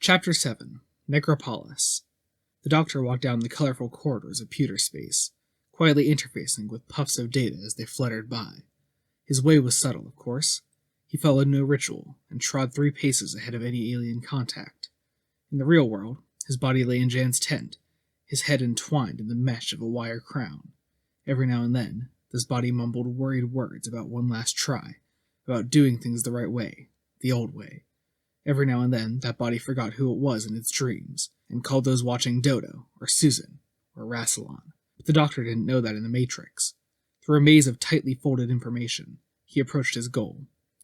Chapter 7. Necropolis. The doctor walked down the colorful corridors of pewter space, quietly interfacing with puffs of data as they fluttered by. His way was subtle, of course. He followed no ritual, and trod 3 paces ahead of any alien contact. In the real world, his body lay in Jan's tent, his head entwined in the mesh of a wire crown. Every now and then, this body mumbled worried words about one last try, about doing things the right way, the old way. Every now and then, that body forgot who it was in its dreams, and called those watching Dodo, or Susan, or Rassilon. But the doctor didn't know that in the Matrix. Through a maze of tightly folded information, he approached his goal.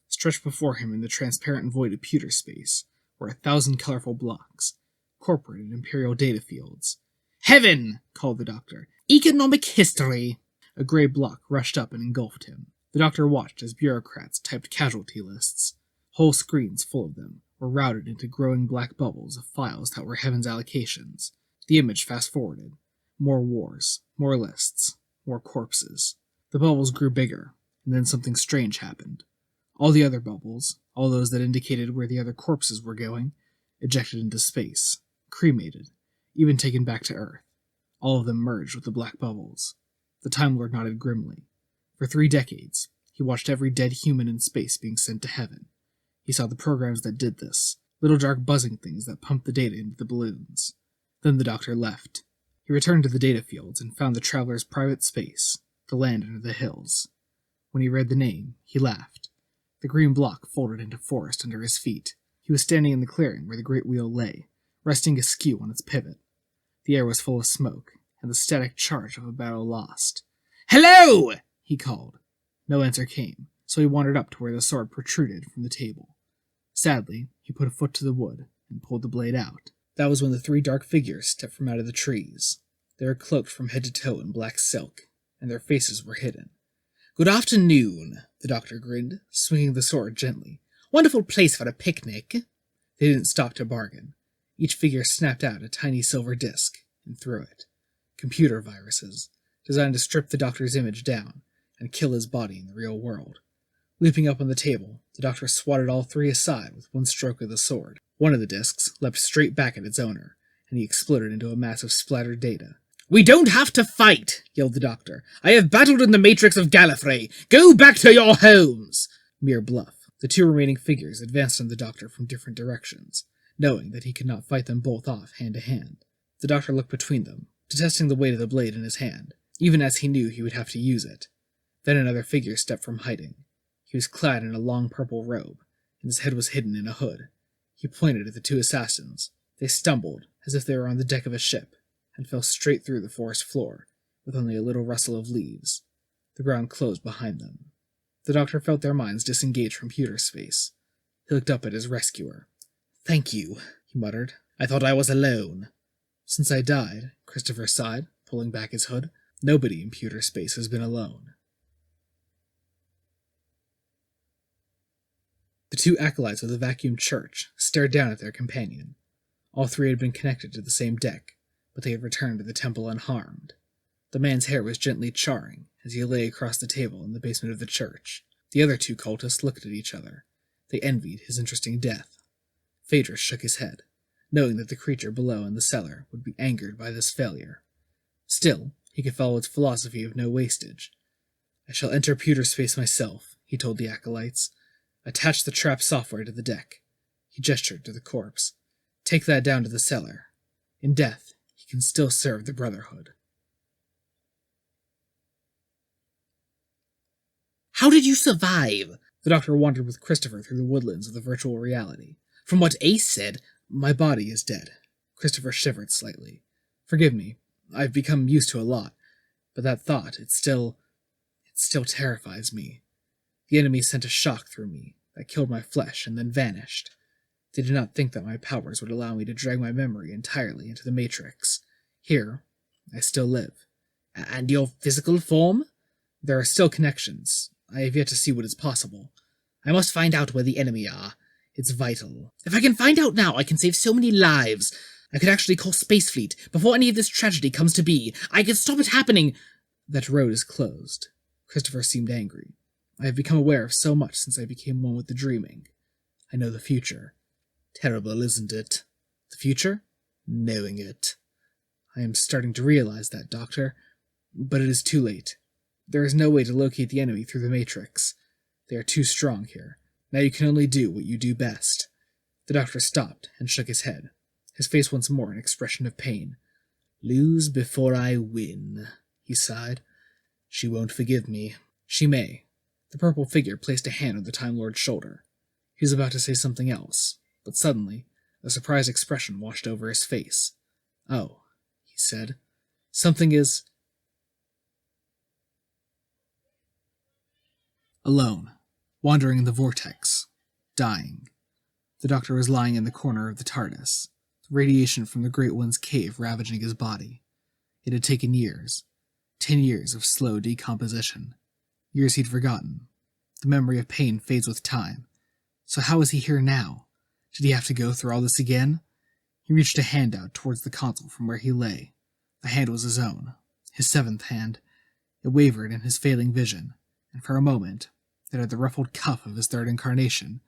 Stretched before him in the transparent void of pewter space were 1,000 colorful blocks, corporate and imperial data fields. "Heaven!" called the doctor. "Economic history!" A gray block rushed up and engulfed him. The doctor watched as bureaucrats typed casualty lists. Whole screens full of them were routed into growing black bubbles of files that were Heaven's allocations. The image fast-forwarded. More wars, more lists, more corpses. The bubbles grew bigger, and then something strange happened. All the other bubbles, all those that indicated where the other corpses were going, ejected into space, cremated, even taken back to Earth. All of them merged with the black bubbles. The Time Lord nodded grimly. For 3 decades, he watched every dead human in space being sent to heaven. He saw the programs that did this, little dark buzzing things that pumped the data into the balloons. Then the doctor left. He returned to the data fields and found the traveler's private space, the land under the hills. When he read the name, he laughed. The green block folded into forest under his feet. He was standing in the clearing where the great wheel lay, resting askew on its pivot. The air was full of smoke, and the static charge of a battle lost. "Hello!" he called. No answer came, so he wandered up to where the sword protruded from the table. Sadly, he put a foot to the wood and pulled the blade out. That was when the 3 dark figures stepped from out of the trees. They were cloaked from head to toe in black silk, and their faces were hidden. "Good afternoon," the doctor grinned, swinging the sword gently. "Wonderful place for a picnic." They didn't stop to bargain. Each figure snapped out a tiny silver disc and threw it. Computer viruses, designed to strip the doctor's image down and kill his body in the real world. Leaping up on the table, the doctor swatted all 3 aside with one stroke of the sword. One of the discs leapt straight back at its owner, and he exploded into a mass of splattered data. "We don't have to fight!" yelled the doctor. "I have battled in the Matrix of Gallifrey! Go back to your homes!" Mere bluff. The 2 remaining figures advanced on the doctor from different directions, knowing that he could not fight them both off hand to hand. The doctor looked between them, detesting the weight of the blade in his hand, even as he knew he would have to use it. Then another figure stepped from hiding. He was clad in a long purple robe, and his head was hidden in a hood. He pointed at the 2 assassins. They stumbled, as if they were on the deck of a ship, and fell straight through the forest floor, with only a little rustle of leaves. The ground closed behind them. The doctor felt their minds disengage from pewter space. He looked up at his rescuer. "Thank you," he muttered. "I thought I was alone." "Since I died," Christopher sighed, pulling back his hood, "nobody in pewter space has been alone." The 2 acolytes of the vacuum church stared down at their companion. All 3 had been connected to the same deck, but they had returned to the temple unharmed. The man's hair was gently charring as he lay across the table in the basement of the church. The other 2 cultists looked at each other. They envied his interesting death. Phaedrus shook his head, knowing that the creature below in the cellar would be angered by this failure. Still, he could follow its philosophy of no wastage. "I shall enter pewter space myself," he told the acolytes. "Attach the trap software to the deck." He gestured to the corpse. "Take that down to the cellar. In death, he can still serve the Brotherhood." "How did you survive?" The doctor wandered with Christopher through the woodlands of the virtual reality. "From what Ace said, my body is dead." Christopher shivered slightly. "Forgive me. I've become used to a lot. But that thought, it still terrifies me. The enemy sent a shock through me that killed my flesh and then vanished. They did not think that my powers would allow me to drag my memory entirely into the Matrix. Here, I still live." "And your physical form?" "There are still connections. I have yet to see what is possible. I must find out where the enemy are. It's vital. If I can find out now, I can save so many lives. I could actually call Space Fleet before any of this tragedy comes to be. I could stop it happening." "That road is closed." Christopher seemed angry. "I have become aware of so much since I became one with the dreaming. I know the future. Terrible, isn't it?" The future? Knowing it. I am starting to realize that, Doctor, but it is too late. There is no way to locate the enemy through the Matrix. They are too strong here. Now you can only do what you do best. The doctor stopped and shook his head, his face once more an expression of pain. Lose before I win, he sighed. She won't forgive me. She may. The purple figure placed a hand on the Time Lord's shoulder. He was about to say something else, but suddenly a surprised expression washed over his face. Oh, he said. Something is... Alone, wandering in the vortex, dying. The doctor was lying in the corner of the TARDIS, the radiation from the Great One's cave ravaging his body. It had taken years, 10 years of slow decomposition, years he'd forgotten. The memory of pain fades with time. So how is he here now? Did he have to go through all this again? He reached a hand out towards the console from where he lay. The hand was his own, his seventh hand. It wavered in his failing vision, and for a moment, it had the ruffled cuff of his third incarnation.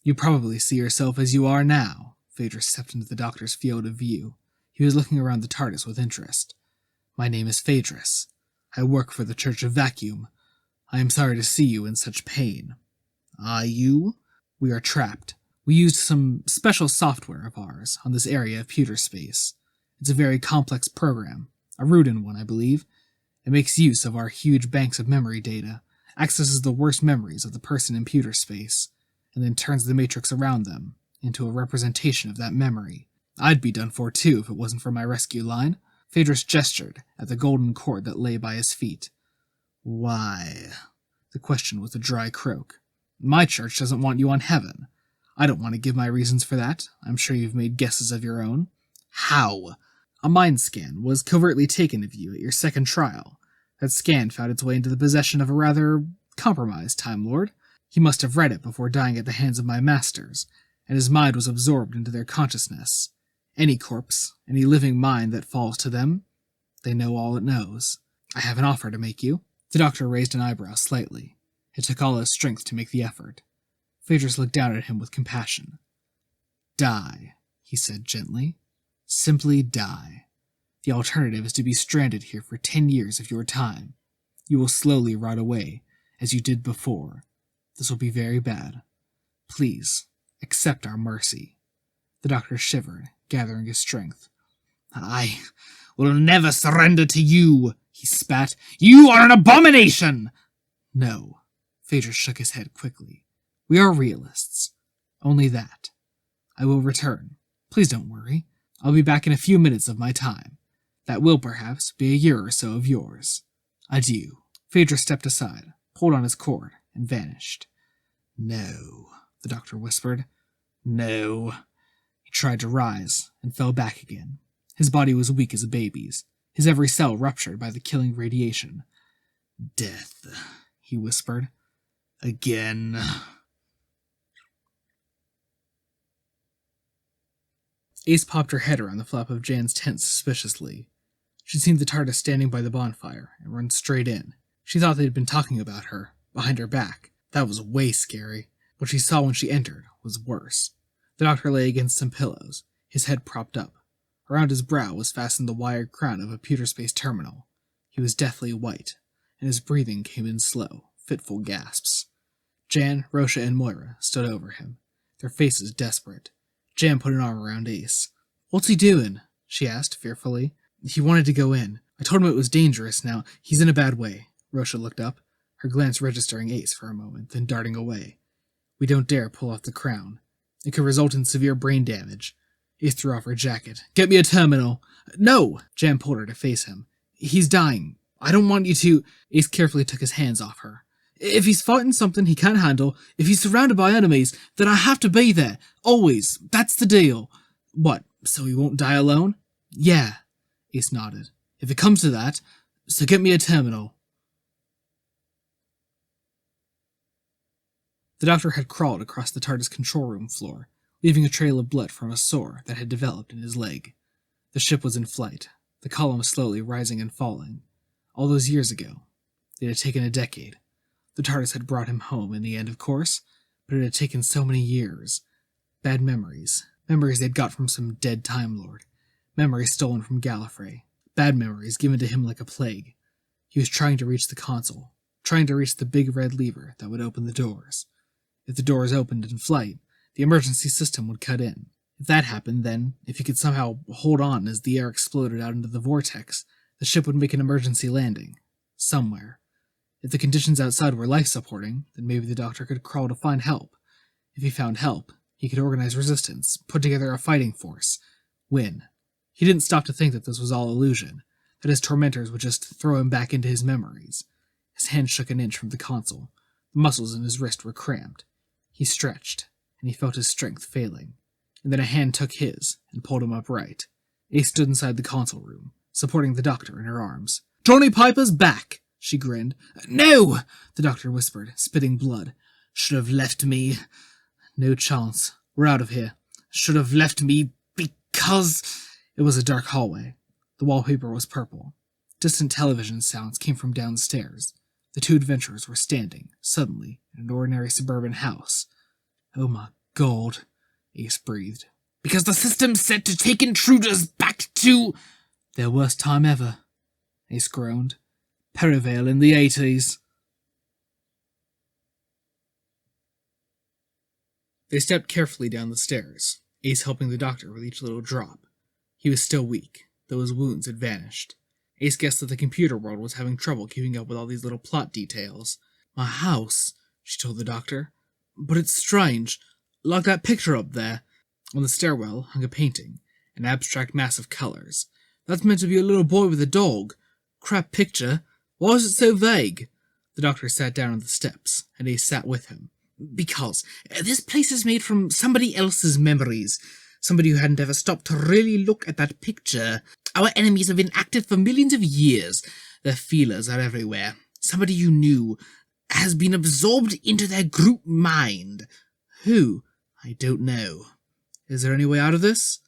You probably see yourself as you are now. Phaedrus stepped into the doctor's field of view. He was looking around the TARDIS with interest. My name is Phaedrus. I work for the Church of Vacuum. I am sorry to see you in such pain. Are you? We are trapped. We used some special software of ours on this area of pewter space. It's a very complex program, a Rudin one, I believe. It makes use of our huge banks of memory data, accesses the worst memories of the person in pewter space, and then turns the matrix around them into a representation of that memory. I'd be done for too if it wasn't for my rescue line. Phaedrus gestured at the golden cord that lay by his feet. Why? The question was a dry croak. My church doesn't want you on heaven. I don't want to give my reasons for that. I'm sure you've made guesses of your own. How? A mind scan was covertly taken of you at your second trial. That scan found its way into the possession of a rather compromised Time Lord. He must have read it before dying at the hands of my masters, and his mind was absorbed into their consciousness. Any corpse, any living mind that falls to them, they know all it knows. I have an offer to make you. The doctor raised an eyebrow slightly. It took all his strength to make the effort. Phaedrus looked down at him with compassion. Die, he said gently. Simply die. The alternative is to be stranded here for 10 years of your time. You will slowly rot away, as you did before. This will be very bad. Please, accept our mercy. The doctor shivered, gathering his strength. I will never surrender to you, he spat. You are an abomination! No. Phaedrus shook his head quickly. We are realists. Only that. I will return. Please don't worry. I'll be back in a few minutes of my time. That will, perhaps, be a year or so of yours. Adieu. Phaedrus stepped aside, pulled on his cord, and vanished. No, the doctor whispered. No. He tried to rise, and fell back again. His body was weak as a baby's, his every cell ruptured by the killing radiation. Death, he whispered. Again. Ace popped her head around the flap of Jan's tent suspiciously. She'd seen the TARDIS standing by the bonfire and run straight in. She thought they'd been talking about her, behind her back. That was way scary. What she saw when she entered was worse. The doctor lay against some pillows, his head propped up. Around his brow was fastened the wired crown of a pewter space terminal. He was deathly white, and his breathing came in slow, fitful gasps. Jan, Rosha, and Moira stood over him, their faces desperate. Jan put an arm around Ace. What's he doing? She asked, fearfully. He wanted to go in. I told him it was dangerous now. He's in a bad way. Rosha looked up, her glance registering Ace for a moment, then darting away. We don't dare pull off the crown. It could result in severe brain damage. Ace threw off her jacket. Get me a terminal. No! Jan pulled her to face him. He's dying. I don't want you to... Ace carefully took his hands off her. If he's fighting something he can't handle, if he's surrounded by enemies, then I have to be there. Always. That's the deal. What, so he won't die alone? Yeah. Ace nodded. If it comes to that, so get me a terminal. The doctor had crawled across the TARDIS control room floor, leaving a trail of blood from a sore that had developed in his leg. The ship was in flight, the column slowly rising and falling. All those years ago. It had taken a decade. The TARDIS had brought him home in the end, of course, but it had taken so many years. Bad memories, Memories they'd got from some dead Time Lord. Memories stolen from Gallifrey. Bad memories given to him like a plague. He was trying to reach the console. Trying to reach the big red lever that would open the doors. If the doors opened in flight, the emergency system would cut in. If that happened, then, if he could somehow hold on as the air exploded out into the vortex, the ship would make an emergency landing. Somewhere. If the conditions outside were life-supporting, then maybe the Doctor could crawl to find help. If he found help, he could organize resistance, put together a fighting force, win. He didn't stop to think that this was all illusion, that his tormentors would just throw him back into his memories. His hand shook an inch from the console. The muscles in his wrist were cramped. He stretched, and he felt his strength failing. And then a hand took his and pulled him upright. Ace stood inside the console room, supporting the Doctor in her arms. "Johnny Piper's back!" she grinned. "No!" the Doctor whispered, spitting blood. "Should have left me." "No chance. We're out of here." "Should have left me because..." It was a dark hallway. The wallpaper was purple. Distant television sounds came from downstairs. The two adventurers were standing, suddenly, in an ordinary suburban house. "Oh my God," Ace breathed. "Because the system's set to take intruders back to..." "Their worst time ever," Ace groaned. "Perivale in the 80s. They stepped carefully down the stairs, Ace helping the Doctor with each little drop. He was still weak, though his wounds had vanished. Ace guessed that the computer world was having trouble keeping up with all these little plot details. "My house," she told the Doctor. "But it's strange. Like that picture up there." On the stairwell hung a painting, an abstract mass of colors. "That's meant to be a little boy with a dog. Crap picture. Why is it so vague?" The Doctor sat down on the steps, and Ace sat with him. "Because this place is made from somebody else's memories. Somebody who hadn't ever stopped to really look at that picture. Our enemies have been active for millions of years. Their feelers are everywhere. Somebody you knew has been absorbed into their group mind. Who? I don't know. Is there any way out of this?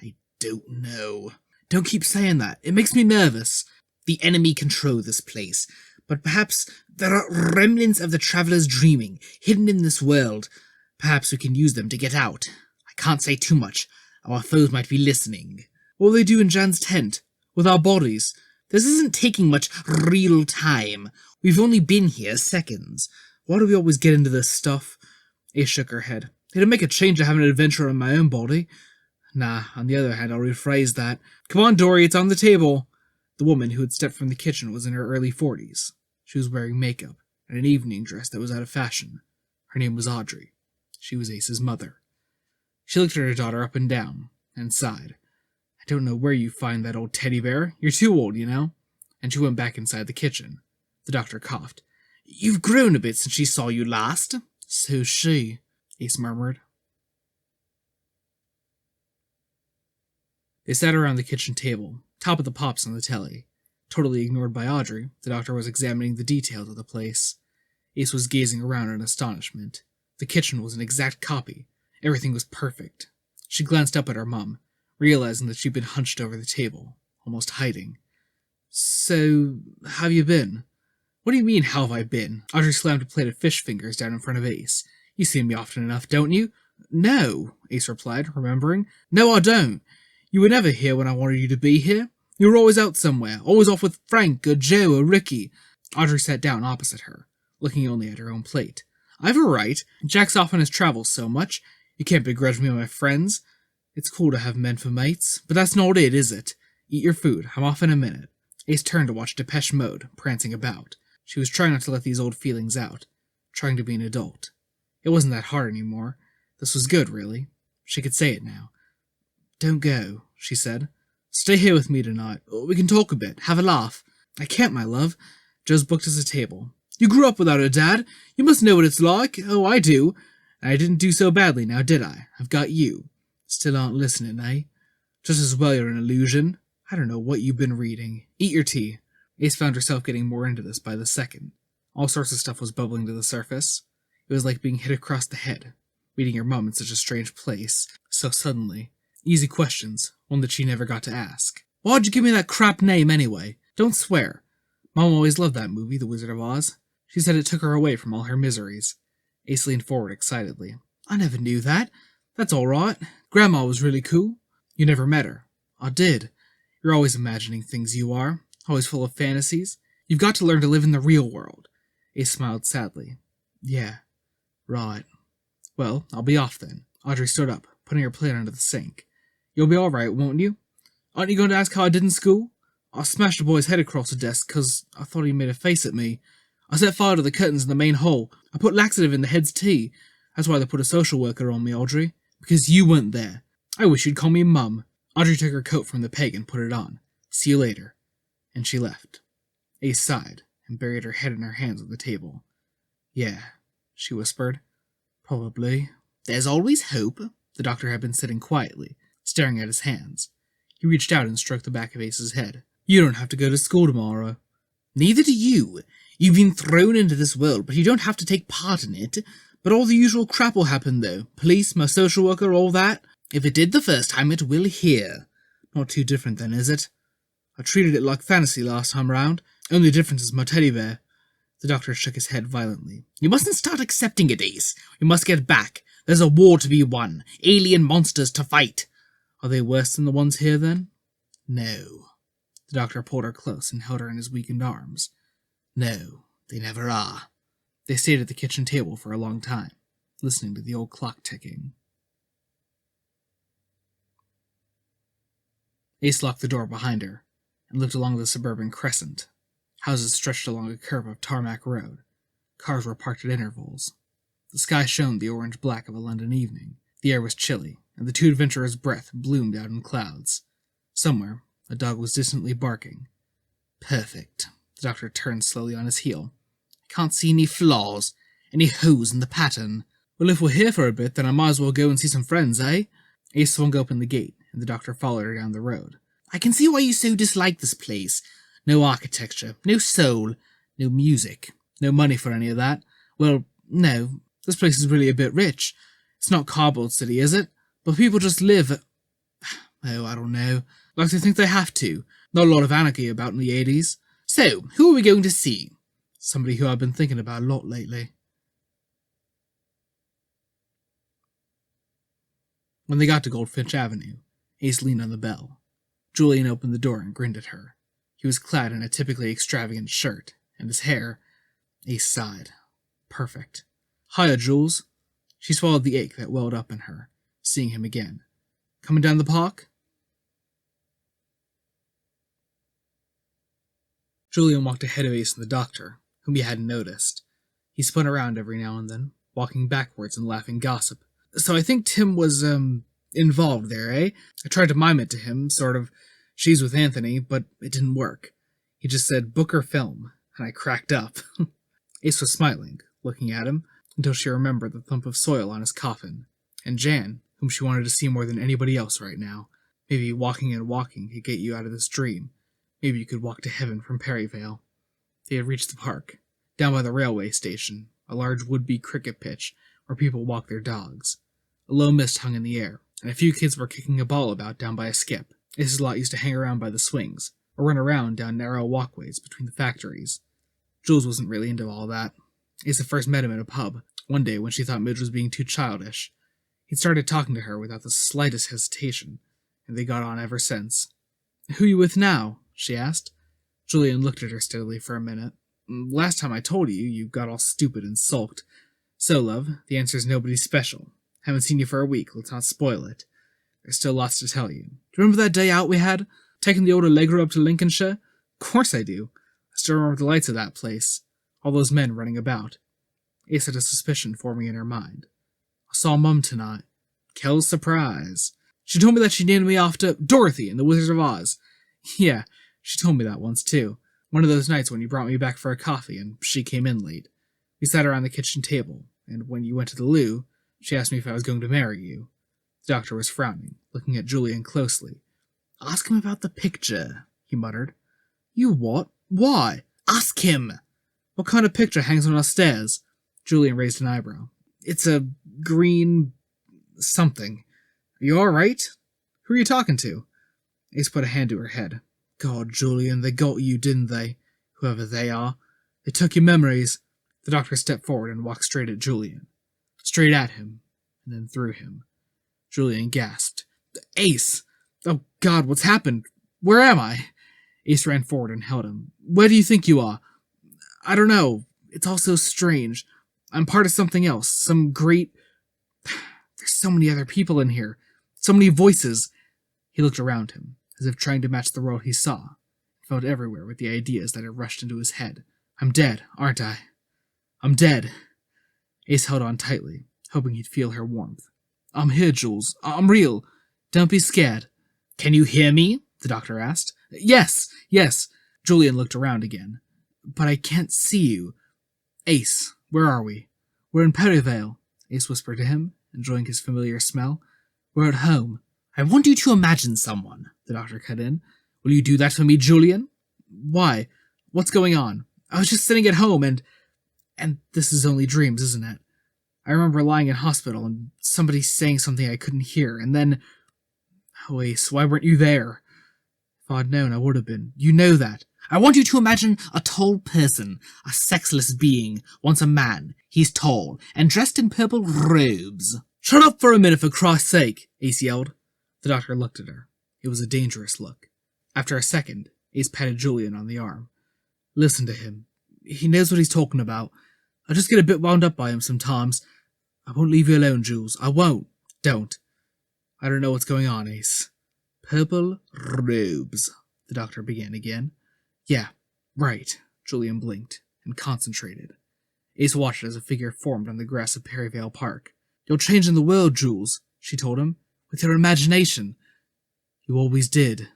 I don't know. Don't keep saying that. It makes me nervous. The enemy control this place. But perhaps there are remnants of the Traveler's dreaming, hidden in this world. Perhaps we can use them to get out. I can't say too much. Our foes might be listening." "What will they do in Jan's tent? With our bodies? This isn't taking much real time. We've only been here seconds. Why do we always get into this stuff?" Ace shook her head. "It'd make a change to have an adventure in my own body." "Nah, on the other hand, I'll rephrase that. Come on, Dory, it's on the table." The woman who had stepped from the kitchen was in her early 40s. She was wearing makeup and an evening dress that was out of fashion. Her name was Audrey. She was Ace's mother. She looked at her daughter up and down, and sighed. "I don't know where you find that old teddy bear. You're too old, you know." And she went back inside the kitchen. The Doctor coughed. "You've grown a bit since she saw you last." "So's she," Ace murmured. They sat around the kitchen table, top of the pops on the telly. Totally ignored by Audrey, the Doctor was examining the details of the place. Ace was gazing around in astonishment. The kitchen was an exact copy. Everything was perfect. She glanced up at her mum, realizing that she'd been hunched over the table, almost hiding. "So, how have you been?" "What do you mean, how have I been?" Audrey slammed a plate of fish fingers down in front of Ace. "You see me often enough, don't you?" "No," Ace replied, remembering. "No, I don't. You were never here when I wanted you to be here. You were always out somewhere, always off with Frank or Joe or Ricky." Audrey sat down opposite her, looking only at her own plate. "I've a right. Jack's off on his travels so much. You can't begrudge me my friends. It's cool to have men for mates, but that's not it, is it? Eat your food. I'm off in a minute." Ace turned to watch Depeche Mode, prancing about. She was trying not to let these old feelings out, trying to be an adult. It wasn't that hard anymore. This was good, really. She could say it now. "Don't go," she said. "Stay here with me tonight. We can talk a bit, have a laugh." "I can't, my love." Joe's booked us a table. "You grew up without a dad. You must know what it's like." "Oh, I do. And I didn't do so badly now, did I? I've got you. Still aren't listening, eh? Just as well you're an illusion. I don't know what you've been reading. Eat your tea." Ace found herself getting more into this by the second. All sorts of stuff was bubbling to the surface. It was like being hit across the head, meeting your mum in such a strange place, so suddenly. Easy questions, one that she never got to ask. "Why'd you give me that crap name, anyway? Don't swear." Mom always loved that movie, The Wizard of Oz. She said it took her away from all her miseries. Ace leaned forward excitedly. "I never knew that. That's all right. Grandma was really cool. You never met her. I did. You're always imagining things, you are. Always full of fantasies. You've got to learn to live in the real world. Ace smiled sadly. Yeah, right. Well, I'll be off then. Audrey stood up, putting her plate under the sink. You'll be all right, won't you? Aren't you going to ask how I did in school? I smashed a boy's head across the desk because I thought he made a face at me. I set fire to the curtains in the main hall. I put laxative in the head's tea. That's why they put a social worker on me, Audrey. Because you weren't there. I wish you'd call me Mum. Audrey took her coat from the peg and put it on. See you later. And she left. Ace sighed and buried her head in her hands on the table. Yeah, she whispered. Probably. There's always hope. The doctor had been sitting quietly, staring at his hands. He reached out and stroked the back of Ace's head. You don't have to go to school tomorrow. Neither do you. You've been thrown into this world, but you don't have to take part in it. But all the usual crap will happen, though. Police, my social worker, all that. If it did the first time, it will here. Not too different then, is it? I treated it like fantasy last time round. Only difference is my teddy bear. The doctor shook his head violently. You mustn't start accepting it, Ace. We must get back. There's a war to be won. Alien monsters to fight. Are they worse than the ones here, then? No. The doctor pulled her close and held her in his weakened arms. No, they never are. They stayed at the kitchen table for a long time, listening to the old clock ticking. Ace locked the door behind her and looked along the suburban crescent. Houses stretched along a curve of tarmac road. Cars were parked at intervals. The sky shone the orange-black of a London evening. The air was chilly, and the two adventurers' breath bloomed out in clouds. Somewhere, a dog was distantly barking. Perfect. The doctor turned slowly on his heel. I can't see any flaws, any holes in the pattern. Well, if we're here for a bit, then I might as well go and see some friends, eh? Ace swung open the gate, and the doctor followed her down the road. I can see why you so dislike this place. No architecture, no soul, no music, no money for any of that. Well, no, this place is really a bit rich. It's not Cardboard City, is it? But people just live... Oh, I don't know. Like they think they have to. Not a lot of anarchy about in the 80s. So, who are we going to see? Somebody who I've been thinking about a lot lately. When they got to Goldfinch Avenue, Ace leaned on the bell. Julian opened the door and grinned at her. He was clad in a typically extravagant shirt, and his hair... Ace sighed. Perfect. Hiya, Jules. She swallowed the ache that welled up in her, seeing him again. Coming down the park? Julian walked ahead of Ace and the doctor, whom he hadn't noticed. He spun around every now and then, walking backwards and laughing gossip. So I think Tim was, involved there, eh? I tried to mime it to him, sort of, she's with Anthony, but it didn't work. He just said, book or film, and I cracked up. Ace was smiling, looking at him, until she remembered the thump of soil on his coffin, and Jan, whom she wanted to see more than anybody else right now. Maybe walking and walking could get you out of this dream. Maybe you could walk to heaven from Perryvale. They had reached the park, down by the railway station, a large would-be cricket pitch where people walk their dogs. A low mist hung in the air, and a few kids were kicking a ball about down by a skip. Ace's lot used to hang around by the swings, or run around down narrow walkways between the factories. Jules wasn't really into all that. Ace had first met him at a pub, one day when she thought Midge was being too childish. He'd started talking to her without the slightest hesitation, and they got on ever since. Who you with now? She asked. Julian looked at her steadily for a minute. Last time I told you, you got all stupid and sulked. So, love, the answer's nobody special. Haven't seen you for a week, let's not spoil it. There's still lots to tell you. Do you remember that day out we had? Taking the old Allegra up to Lincolnshire? Of course I do. I still remember the lights of that place. All those men running about. Ace had a suspicion forming in her mind. I saw Mum tonight. Kel's surprise. She told me that she named me after Dorothy in The Wizard of Oz. Yeah, she told me that once, too. One of those nights when you brought me back for a coffee and she came in late. We sat around the kitchen table, and when you went to the loo, she asked me if I was going to marry you. The doctor was frowning, looking at Julian closely. Ask him about the picture, he muttered. You what? Why? Ask him! What kind of picture hangs on our stairs? Julian raised an eyebrow. It's a green... something. Are you alright? Who are you talking to? Ace put a hand to her head. God, Julian, they got you, didn't they? Whoever they are. They took your memories. The doctor stepped forward and walked straight at Julian. Straight at him, and then through him. Julian gasped. Ace! Oh God, what's happened? Where am I? Ace ran forward and held him. Where do you think you are? I don't know. It's all so strange. I'm part of something else. Some great... There's so many other people in here. So many voices. He looked around him, as if trying to match the world he saw. He felt everywhere with the ideas that had rushed into his head. I'm dead, aren't I? I'm dead. Ace held on tightly, hoping he'd feel her warmth. I'm here, Jules. I'm real. Don't be scared. Can you hear me? The doctor asked. Yes. Julian looked around again. But I can't see you. Ace, where are we? We're in Perryvale, Ace whispered to him, enjoying his familiar smell. We're at home. I want you to imagine someone, the doctor cut in. Will you do that for me, Julian? Why? What's going on? I was just sitting at home and this is only dreams, isn't it? I remember lying in hospital and somebody saying something I couldn't hear, and then... Oh, Ace, why weren't you there? If I'd known, I would have been. You know that. I want you to imagine a tall person, a sexless being, once a man. He's tall, and dressed in purple robes. Shut up for a minute, for Christ's sake, Ace yelled. The doctor looked at her. It was a dangerous look. After a second, Ace patted Julian on the arm. Listen to him. He knows what he's talking about. I just get a bit wound up by him sometimes. I won't leave you alone, Jules. I won't. Don't. I don't know what's going on, Ace. Purple robes, the doctor began again. Yeah, right. Julian blinked and concentrated. Ace watched as a figure formed on the grass of Perryvale Park. You're changing the world, Jules, she told him, with your imagination. You always did.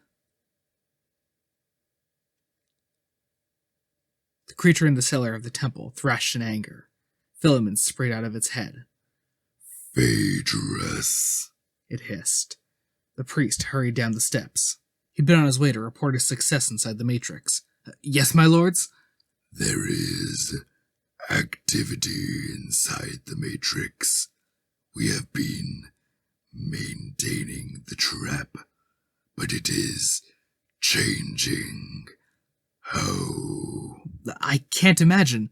The creature in the cellar of the temple thrashed in anger. Filaments sprayed out of its head. Phaedrus, it hissed. The priest hurried down the steps. He'd been on his way to report his success inside the Matrix. Yes, my lords? There is activity inside the Matrix. We have been maintaining the trap, but it is changing. How? I can't imagine.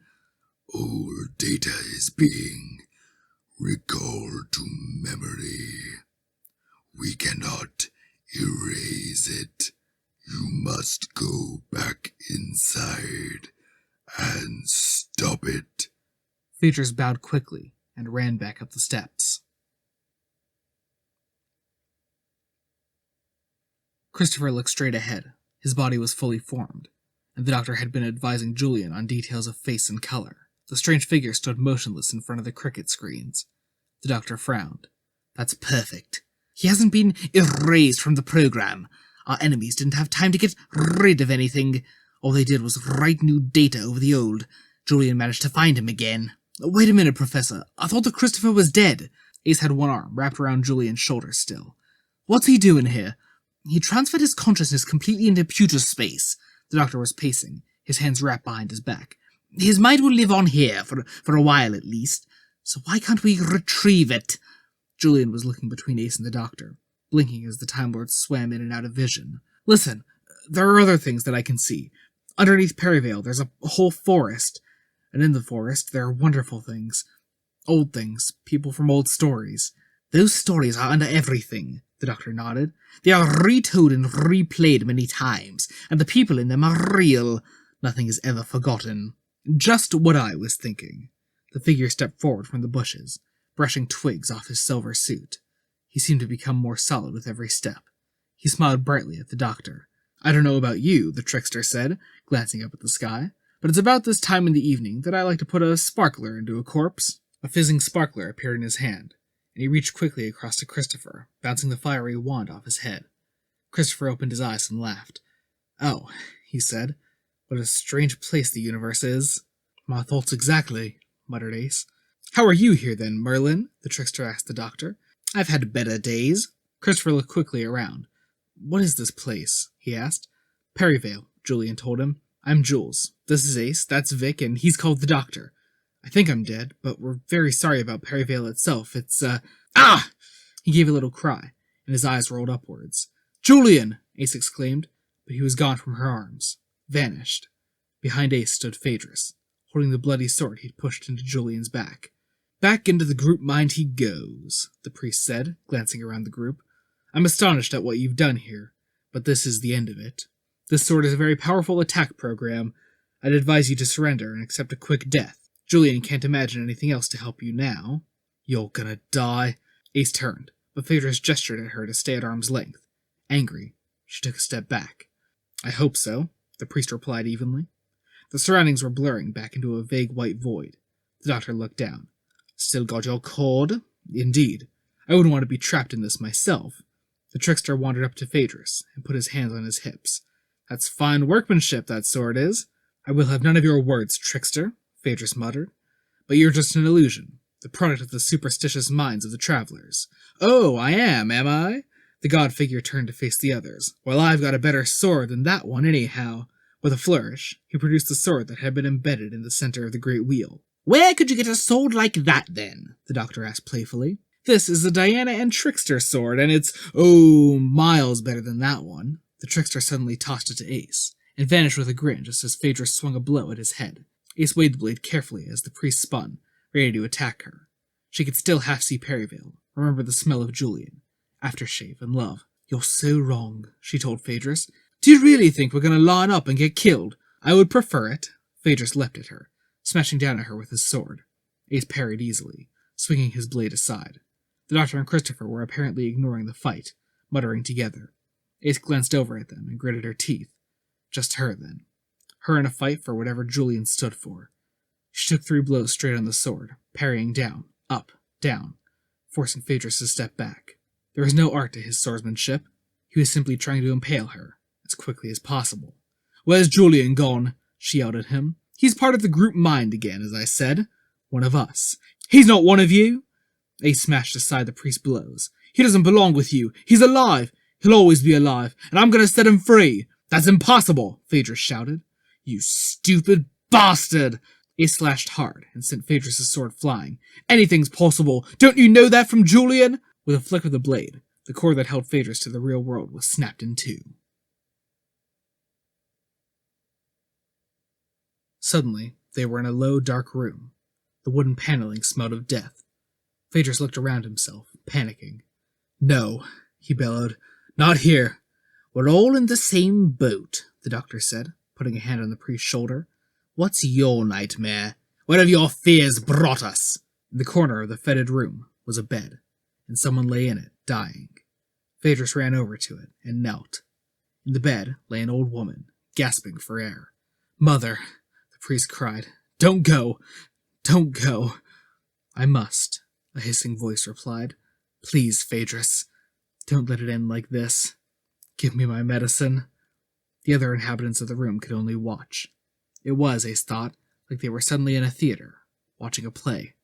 Old data is being recalled to memory. We cannot erase it. You must go back inside and stop it. Phaedrus bowed quickly and ran back up the steps. Christopher looked straight ahead. His body was fully formed, and the doctor had been advising Julian on details of face and color. The strange figure stood motionless in front of the cricket screens. The doctor frowned. That's perfect. He hasn't been erased from the program. Our enemies didn't have time to get rid of anything. All they did was write new data over the old. Julian managed to find him again. Wait a minute, Professor. I thought that Christopher was dead. Ace had one arm wrapped around Julian's shoulder still. What's he doing here? He transferred his consciousness completely into pewter space. The doctor was pacing, his hands wrapped behind his back. His mind will live on here, for a while at least. So why can't we retrieve it? Julian was looking between Ace and the doctor, blinking as the Time Lord swam in and out of vision. Listen, there are other things that I can see. Underneath Perryvale, there's a whole forest. And in the forest, there are wonderful things. Old things, people from old stories. Those stories are under everything, the doctor nodded. They are retold and replayed many times, and the people in them are real. Nothing is ever forgotten. Just what I was thinking. The figure stepped forward from the bushes, brushing twigs off his silver suit. He seemed to become more solid with every step. He smiled brightly at the doctor. I don't know about you, the trickster said, glancing up at the sky, but it's about this time in the evening that I like to put a sparkler into a corpse. A fizzing sparkler appeared in his hand, and he reached quickly across to Christopher, bouncing the fiery wand off his head. Christopher opened his eyes and laughed. Oh, he said, what a strange place the universe is. My thoughts exactly, muttered Ace. How are you here then, Merlin? The trickster asked the doctor. I've had better days. Christopher looked quickly around. What is this place? He asked. Perryvale, Julian told him. I'm Jules. This is Ace, that's Vic, and he's called the doctor. I think I'm dead, but we're very sorry about Perryvale itself. It's, Ah! He gave a little cry, and his eyes rolled upwards. Julian! Ace exclaimed, but he was gone from her arms. Vanished. Behind Ace stood Phaedrus, holding the bloody sword he'd pushed into Julian's back. Back into the group mind he goes, the priest said, glancing around the group. I'm astonished at what you've done here, but this is the end of it. This sword is a very powerful attack program. I'd advise you to surrender and accept a quick death. Julian can't imagine anything else to help you now. You're gonna die. Ace turned, but Phaedrus gestured at her to stay at arm's length. Angry, she took a step back. I hope so, the priest replied evenly. The surroundings were blurring back into a vague white void. The doctor looked down. Still got your cord? Indeed. I wouldn't want to be trapped in this myself. The trickster wandered up to Phaedrus and put his hands on his hips. That's fine workmanship, that sword is. I will have none of your words, trickster, Phaedrus muttered. But you're just an illusion, the product of the superstitious minds of the travelers. Oh, I am I? The god figure turned to face the others. Well, I've got a better sword than that one, anyhow. With a flourish, he produced the sword that had been embedded in the center of the great wheel. Where could you get a sword like that, then? The doctor asked playfully. This is the Diana and Trickster sword, and it's, miles better than that one. The trickster suddenly tossed it to Ace, and vanished with a grin just as Phaedrus swung a blow at his head. Ace weighed the blade carefully as the priest spun, ready to attack her. She could still half see Perryville, remember the smell of Julian, aftershave, and love. You're so wrong, she told Phaedrus. Do you really think we're going to line up and get killed? I would prefer it. Phaedrus leapt at her, smashing down at her with his sword. Ace parried easily, swinging his blade aside. The doctor and Christopher were apparently ignoring the fight, muttering together. Ace glanced over at them and gritted her teeth. Just her, then. Her in a fight for whatever Julian stood for. She took 3 blows straight on the sword, parrying down, up, down, forcing Phaedrus to step back. There was no art to his swordsmanship. He was simply trying to impale her, as quickly as possible. Where's Julian gone? She yelled at him. He's part of the group mind again, as I said. One of us. He's not one of you! Ace smashed aside the priest's blows. He doesn't belong with you. He's alive. He'll always be alive, and I'm going to set him free. That's impossible, Phaedrus shouted. You stupid bastard! Ace slashed hard and sent Phaedrus' sword flying. Anything's possible. Don't you know that from Julian? With a flick of the blade, the cord that held Phaedrus to the real world was snapped in two. Suddenly, they were in a low, dark room. The wooden paneling smelled of death. Phaedrus looked around himself, panicking. No, he bellowed. Not here. We're all in the same boat, the doctor said, putting a hand on the priest's shoulder. What's your nightmare? Where have your fears brought us? In the corner of the fetid room was a bed, and someone lay in it, dying. Phaedrus ran over to it and knelt. In the bed lay an old woman, gasping for air. Mother, the priest cried. Don't go. Don't go. I must, a hissing voice replied. Please, Phaedrus, don't let it end like this. Give me my medicine. The other inhabitants of the room could only watch. It was, Ace thought, like they were suddenly in a theater, watching a play.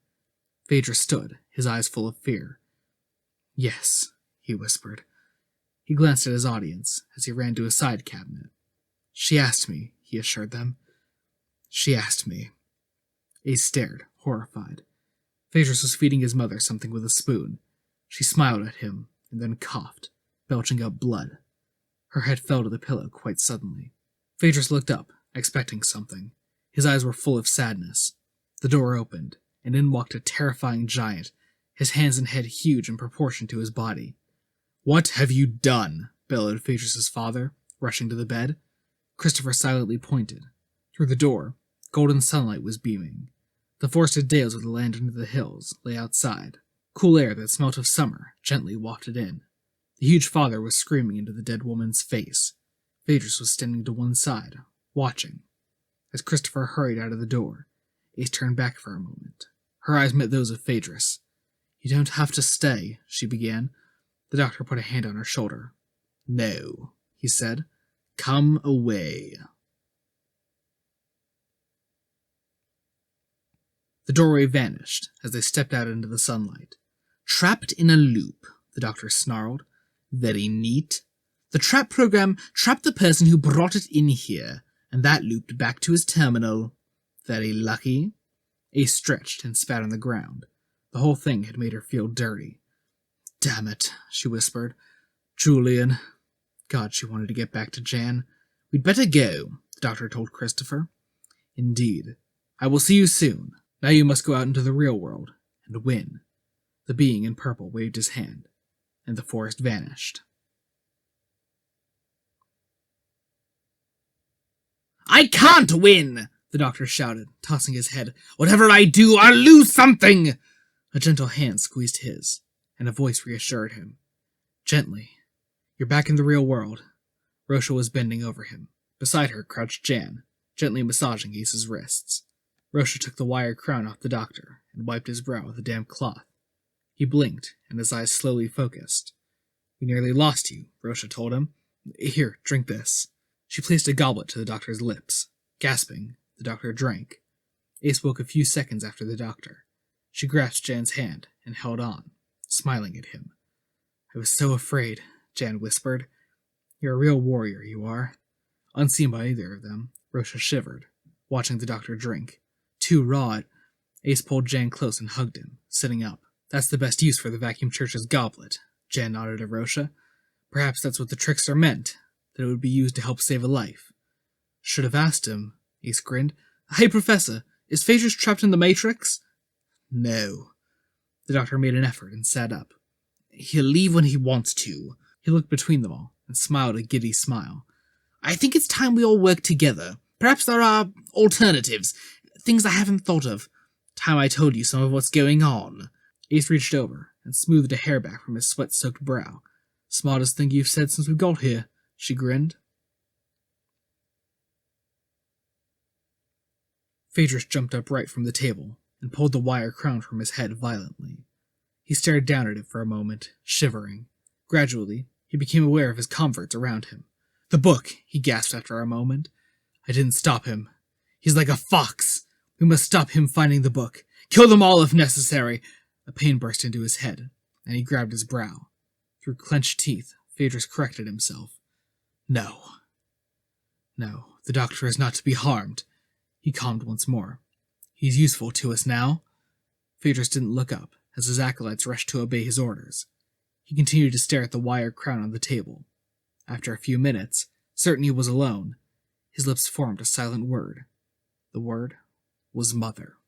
Phaedrus stood, his eyes full of fear. Yes, he whispered. He glanced at his audience as he ran to a side cabinet. She asked me, he assured them. She asked me. Ace stared, horrified. Phaedrus was feeding his mother something with a spoon. She smiled at him, and then coughed, belching out blood. Her head fell to the pillow quite suddenly. Phaedrus looked up, expecting something. His eyes were full of sadness. The door opened, and in walked a terrifying giant, his hands and head huge in proportion to his body. What have you done? Bellowed Phaedrus' father, rushing to the bed. Christopher silently pointed. Through the door, golden sunlight was beaming. The forested dales of the land under the hills lay outside. Cool air that smelt of summer gently wafted in. The huge father was screaming into the dead woman's face. Phaedrus was standing to one side, watching. As Christopher hurried out of the door, Ace turned back for a moment. Her eyes met those of Phaedrus. You don't have to stay, she began. The doctor put a hand on her shoulder. No, he said. Come away. The doorway vanished as they stepped out into the sunlight. Trapped in a loop, the doctor snarled. Very neat. The trap program trapped the person who brought it in here, and that looped back to his terminal. Very lucky. Ace stretched and spat on the ground. The whole thing had made her feel dirty. Damn it, she whispered. Julian. God, she wanted to get back to Jan. We'd better go, the doctor told Christopher. Indeed. I will see you soon. Now you must go out into the real world and win. The being in purple waved his hand, and the forest vanished. "I can't win!" the doctor shouted, tossing his head. "Whatever I do, I'll lose something!" A gentle hand squeezed his, and a voice reassured him. "Gently. You're back in the real world." Rosha was bending over him. Beside her crouched Jan, gently massaging Ace's wrists. Rosha took the wire crown off the doctor and wiped his brow with a damp cloth. He blinked, and his eyes slowly focused. "We nearly lost you," Rosha told him. "Here, drink this." She placed a goblet to the doctor's lips. Gasping, the doctor drank. Ace woke a few seconds after the doctor. She grasped Jan's hand and held on, smiling at him. "I was so afraid," Jan whispered. "You're a real warrior, you are." Unseen by either of them, Rosha shivered, watching the doctor drink. Too raw. Ace pulled Jan close and hugged him, sitting up. "That's the best use for the vacuum church's goblet," Jan nodded at Rosha. "Perhaps that's what the trickster meant, that it would be used to help save a life." "Should have asked him," Ace grinned. "Hey, Professor, is Phaedrus trapped in the Matrix?" "No." The doctor made an effort and sat up. "He'll leave when he wants to." He looked between them all and smiled a giddy smile. "I think it's time we all work together. Perhaps there are alternatives, things I haven't thought of. Time I told you some of what's going on." Ace reached over and smoothed a hair back from his sweat-soaked brow. "Smartest thing you've said since we got here," she grinned. Phaedrus jumped upright from the table and pulled the wire crown from his head violently. He stared down at it for a moment, shivering. Gradually, he became aware of his converts around him. "The book," he gasped after a moment. "I didn't stop him. He's like a fox. We must stop him finding the book. Kill them all if necessary." A pain burst into his head, and he grabbed his brow. Through clenched teeth, Phaedrus corrected himself. No, the doctor is not to be harmed." He calmed once more. "He's useful to us now." Phaedrus didn't look up as his acolytes rushed to obey his orders. He continued to stare at the wire crown on the table. After a few minutes, certain he was alone, his lips formed a silent word. The word was mother.